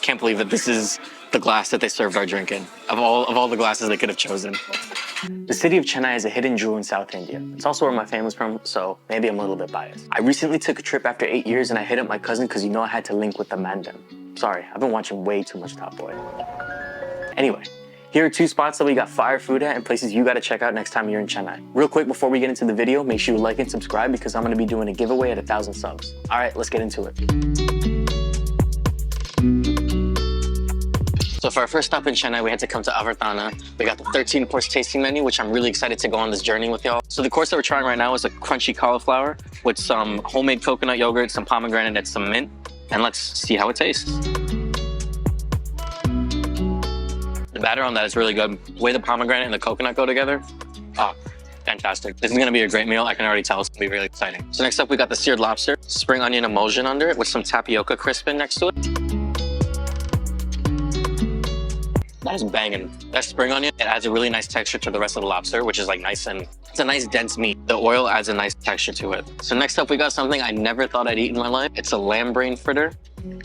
can't believe that this is the glass that they served our drink in. Of all the glasses they could have chosen. The city of Chennai is a hidden jewel in South India. It's also where my family's from, so maybe I'm a little bit biased. I recently took a trip after 8 years and I hit up my cousin because I had to link with the Mandem. Sorry, I've been watching way too much Top Boy. Anyway, here are 2 spots that we got fire food at and places you gotta check out next time you're in Chennai. Real quick before we get into the video, make sure you like and subscribe because I'm gonna be doing a giveaway at 1,000 subs. All right, let's get into it. So for our first stop in Chennai, we had to come to Avartana. We got the 13-course tasting menu, which I'm really excited to go on this journey with y'all. So the course that we're trying right now is a crunchy cauliflower with some homemade coconut yogurt, some pomegranate, and some mint. And let's see how it tastes. The batter on that is really good. The way the pomegranate and the coconut go together, fantastic. This is gonna be a great meal. I can already tell it's gonna be really exciting. So next up, we got the seared lobster, spring onion emulsion under it with some tapioca crispin next to it. That is banging. That spring onion, it adds a really nice texture to the rest of the lobster, which is like nice and, it's a nice dense meat. The oil adds a nice texture to it. So next up, we got something I never thought I'd eat in my life. It's a lamb brain fritter.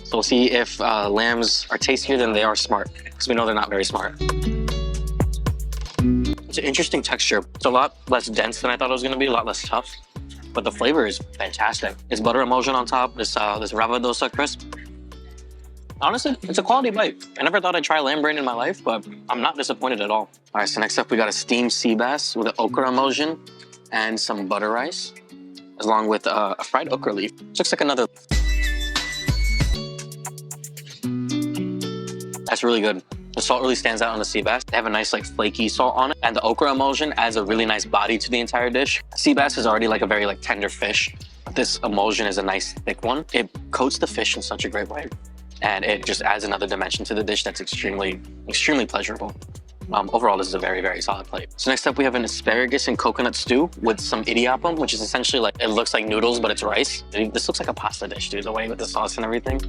So we'll see if lambs are tastier than they are smart, because we know they're not very smart. It's an interesting texture. It's a lot less dense than I thought it was gonna be, a lot less tough, but the flavor is fantastic. It's butter emulsion on top, this rava dosa crisp. Honestly, it's a quality bite. I never thought I'd try lamb brain in my life, but I'm not disappointed at all. All right, so next up we got a steamed sea bass with an okra emulsion and some butter rice, along with a fried okra leaf. It looks like another. That's really good. The salt really stands out on the sea bass. They have a nice like flaky salt on it, and the okra emulsion adds a really nice body to the entire dish. Sea bass is already like a very like tender fish, but this emulsion is a nice thick one. It coats the fish in such a great way, and it just adds another dimension to the dish that's extremely pleasurable. Overall, this is a very, very solid plate. So next up, we have an asparagus and coconut stew with some idiyappam, which is essentially like, it looks like noodles, but it's rice. This looks like a pasta dish, dude, the way with the sauce and everything.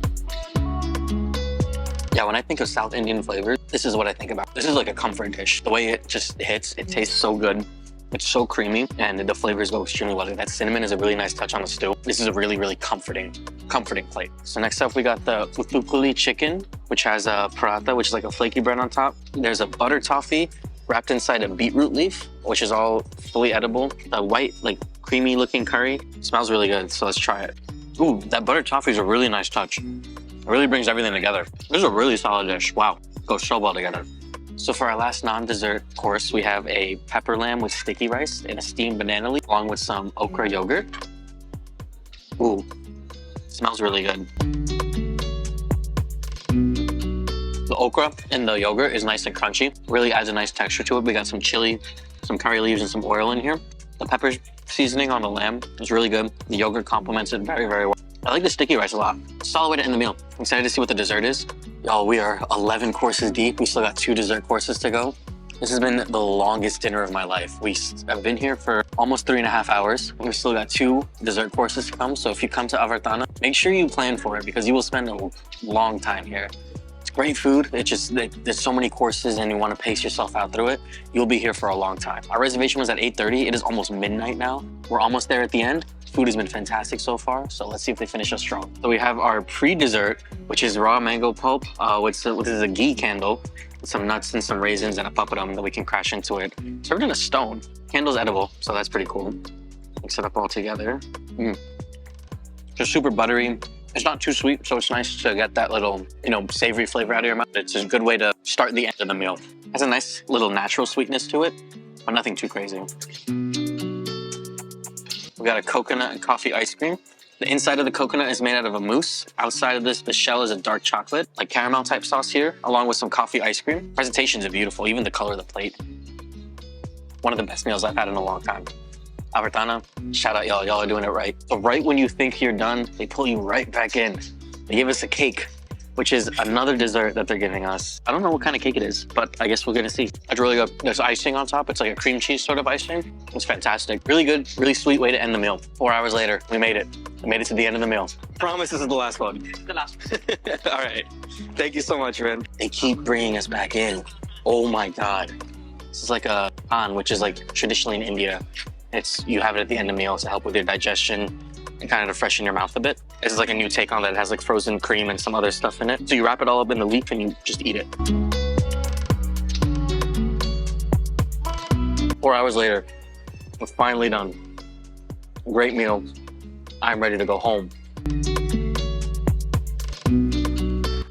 Yeah, when I think of South Indian flavors, this is what I think about. This is like a comfort dish. The way it just hits, it tastes so good. It's so creamy, and the flavors go extremely well. That cinnamon is a really nice touch on the stew. This is a really, really comforting plate. So next up, we got the uthupuli chicken, which has a paratha, which is like a flaky bread on top. There's a butter toffee wrapped inside a beetroot leaf, which is all fully edible. A white, like creamy looking curry. It smells really good, so let's try it. Ooh, that butter toffee is a really nice touch. It really brings everything together. This is a really solid dish. Wow, it goes so well together. So for our last non-dessert course, we have a pepper lamb with sticky rice and a steamed banana leaf, along with some okra yogurt. Ooh, smells really good. The okra in the yogurt is nice and crunchy. Really adds a nice texture to it. We got some chili, some curry leaves, and some oil in here. The pepper seasoning on the lamb is really good. The yogurt complements it very, very well. I like the sticky rice a lot. Solid way to end the meal. I'm excited to see what the dessert is. Y'all, we are 11 courses deep. We still got 2 dessert courses to go. This has been the longest dinner of my life. I've been here for almost 3.5 hours. We've still got 2 dessert courses to come. So if you come to Avartana, make sure you plan for it because you will spend a long time here. It's great food. It's just, there's so many courses and you want to pace yourself out through it. You'll be here for a long time. Our reservation was at 8:30. It is almost midnight now. We're almost there at the end. Food has been fantastic so far, so let's see if they finish us strong. So we have our pre-dessert, which is raw mango pulp, which is a ghee candle, with some nuts and some raisins and a papadum that we can crash into it. Served in a stone. Candle's edible, so that's pretty cool. Mix it up all together. Just super buttery. It's not too sweet, so it's nice to get that little, savory flavor out of your mouth. It's a good way to start the end of the meal. It has a nice little natural sweetness to it, but nothing too crazy. We got a coconut and coffee ice cream. The inside of the coconut is made out of a mousse. Outside of this, the shell is a dark chocolate, like caramel type sauce here, along with some coffee ice cream. Presentations are beautiful, even the color of the plate. One of the best meals I've had in a long time. Avartana, shout out y'all, y'all are doing it right. So right when you think you're done, they pull you right back in. They give us a cake, which is another dessert that they're giving us. I don't know what kind of cake it is, but I guess we're gonna see. It's really good. There's icing on top. It's like a cream cheese sort of icing. It's fantastic. Really good, really sweet way to end the meal. 4 hours later, we made it. We made it to the end of the meal. Promise this is the last one. The last one. All right. Thank you so much, man. They keep bringing us back in. Oh my God. This is like a pan, which is like traditionally in India. You have it at the end of meals to help with your digestion. and kind of to freshen your mouth a bit. This is like a new take on that. It has like frozen cream and some other stuff in it. So you wrap it all up in the leaf and you just eat it. 4 hours later, we're finally done. Great meal. I'm ready to go home.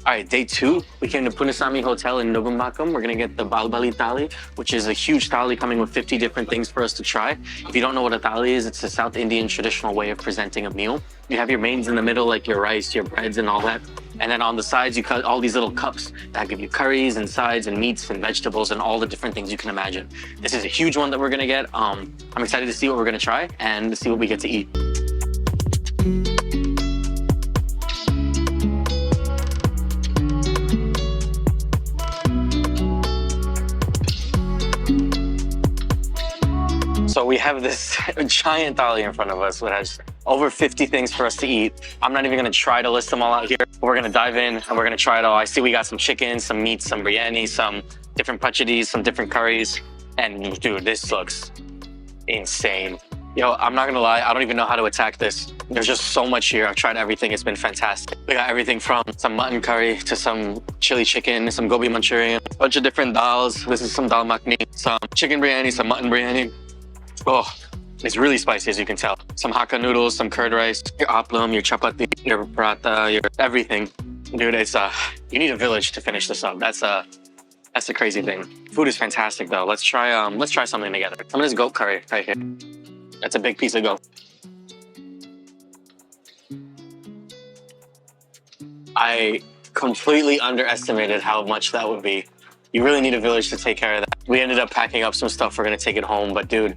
All right, day 2, we came to Ponnusamy Hotel in Nugambakkam. We're gonna get the balbali thali, which is a huge thali coming with 50 different things for us to try. If you don't know what a thali is, it's a South Indian traditional way of presenting a meal. You have your mains in the middle, like your rice, your breads and all that. And then on the sides, you cut all these little cups that give you curries and sides and meats and vegetables and all the different things you can imagine. This is a huge one that we're gonna get. I'm excited to see what we're gonna try and to see what we get to eat. So we have this giant thali in front of us that has over 50 things for us to eat. I'm not even gonna try to list them all out here. We're gonna dive in and we're gonna try it all. I see we got some chicken, some meat, some biryani, some different pachadis, some different curries. And dude, this looks insane. Yo, I'm not gonna lie, I don't even know how to attack this. There's just so much here. I've tried everything, it's been fantastic. We got everything from some mutton curry to some chili chicken, some gobi Manchurian, a bunch of different dals. This is some dal makhni, some chicken biryani, some mutton biryani. Oh, it's really spicy, as you can tell. Some hakka noodles, some curd rice, your aplam, your chapati, your paratha, your everything. Dude, it's you need a village to finish this up. That's a crazy thing. Food is fantastic though. Let's try something together. Some of this goat curry right here. That's a big piece of goat. I completely underestimated how much that would be. You really need a village to take care of that. We ended up packing up some stuff. We're gonna take it home, but dude,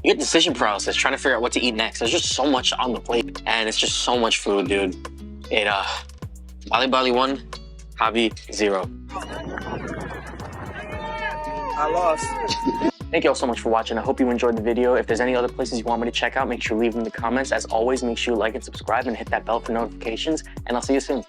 you get decision paralysis trying to figure out what to eat next. There's just so much on the plate and it's just so much food, dude. It, Bali 1, Javi 0. I lost. Thank you all so much for watching. I hope you enjoyed the video. If there's any other places you want me to check out, make sure you leave them in the comments. As always, make sure you like and subscribe and hit that bell for notifications, and I'll see you soon.